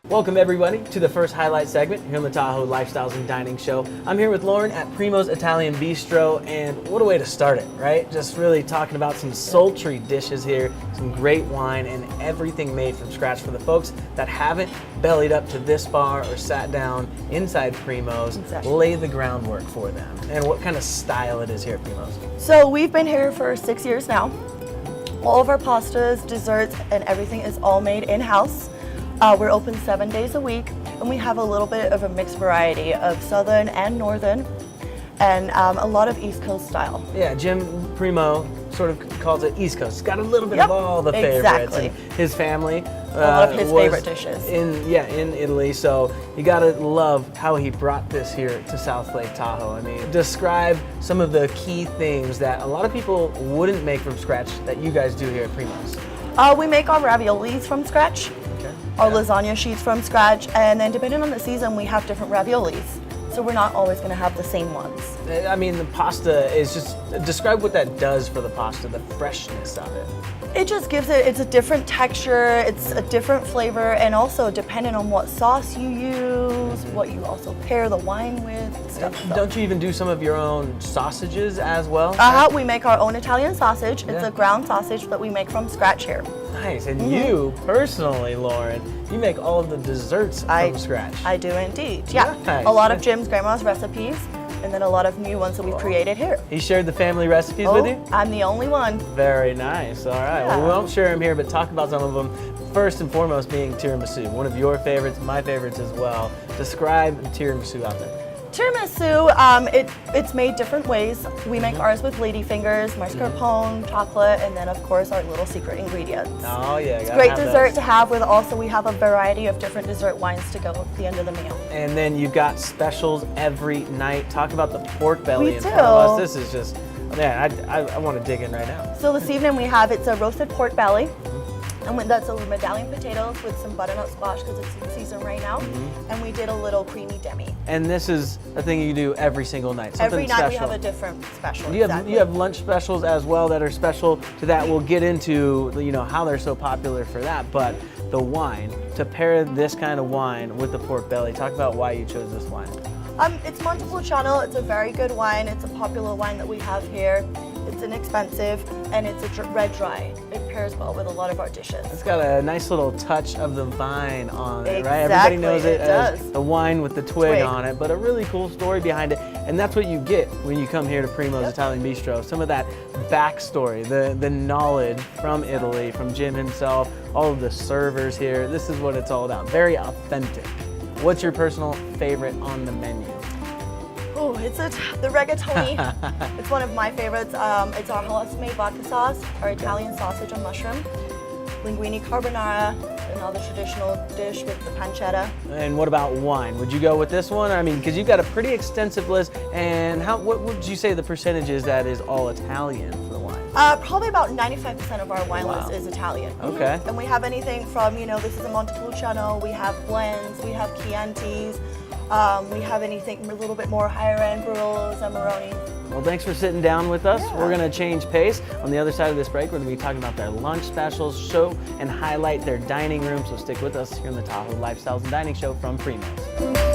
Welcome everybody to the first highlight segment here on the Tahoe Lifestyles and Dining Show. I'm here with Lauren at Primo's Italian Bistro, and what a way to start it, right? Just really talking about some sultry dishes here, some great wine, and everything made from scratch for the folks that haven't bellied up to this bar or sat down inside Primo's. Exactly. Lay the groundwork for them, and what kind of style it is here at Primo's. So we've been here for 6 years now. All of our pastas, desserts, and everything is all made in-house. We're open 7 days a week, and we have a little bit of a mixed variety of Southern and Northern, and a lot of East Coast style. Yeah, Jim Primo sort of calls it East Coast. It's got a little bit of all the favorites. Exactly. And his family A lot of his favorite dishes. in Italy. So you gotta love how he brought this here to South Lake Tahoe. I mean, describe some of the key things that a lot of people wouldn't make from scratch that you guys do here at Primo's. We make our raviolis from scratch, our lasagna sheets from scratch, and then depending on the season, we have different raviolis. So we're not always going to have the same ones. I mean, the pasta is just, describe what that does for the pasta, the freshness of it. It just gives it's a different texture, it's a different flavor, and also depending on what sauce you use, what you also pair the wine with, and stuff. Don't you even do some of your own sausages as well? We make our own Italian sausage. It's a ground sausage that we make from scratch here. Nice, and you personally, Lauren, you make all of the desserts from scratch. I do indeed, yeah. Nice. A lot of Jim's grandma's recipes, and then a lot of new ones that we've created here. He shared the family recipes with you? I'm the only one. Very nice, all right. Well, we won't share them here, but talk about some of them. First and foremost being tiramisu, one of your favorites, my favorites as well. Describe tiramisu out there. Tiramisu, it's made different ways. We make ours with ladyfingers, mascarpone, chocolate, and then of course our little secret ingredients. Oh yeah, it's great dessert to have with. Also, we have a variety of different dessert wines to go at the end of the meal. And then you've got specials every night. Talk about the pork belly in do. front of us. This is just, man, I want to dig in right now. So this evening we have, it's a roasted pork belly. And that's a medallion potatoes with some butternut squash because it's in season right now. And we did a little creamy demi. And this is a thing you do every single night. Something every night special. we have a different special. You have lunch specials as well that are special to that. We'll get into how they're so popular for that. But the wine, to pair this kind of wine with the pork belly, talk about why you chose this wine. It's Montepulciano. It's a very good wine. It's a popular wine that we have here. It's inexpensive, and it's a red dry. It pairs well with a lot of our dishes. It's got a nice little touch of the vine on it, right? Exactly, Everybody knows it as does. the wine with the twig on it, but a really cool story behind it. And that's what you get when you come here to Primo's Italian Bistro. Some of that backstory, the knowledge from Italy, from Jim himself, all of the servers here. This is what it's all about. Very authentic. What's your personal favorite on the menu? Oh, it's the rigatoni. It's one of my favorites. It's our house-made vodka sauce, our Italian sausage and mushroom, linguine carbonara, another traditional dish with the pancetta. And what about wine? Would you go with this one? I mean, because you've got a pretty extensive list. And what would you say the percentage is that is all Italian for the wine? Probably about 95% of our wine list is Italian. Okay. And we have anything from, this is a Montepulciano, we have blends, we have Chiantis, we have anything a little bit more higher end, Barolos, Amarone. Well, thanks for sitting down with us. We're going to change pace. On the other side of this break, we're going to be talking about their lunch specials, show and highlight their dining room. So stick with us here on the Tahoe Lifestyles and Dining Show from Primo's.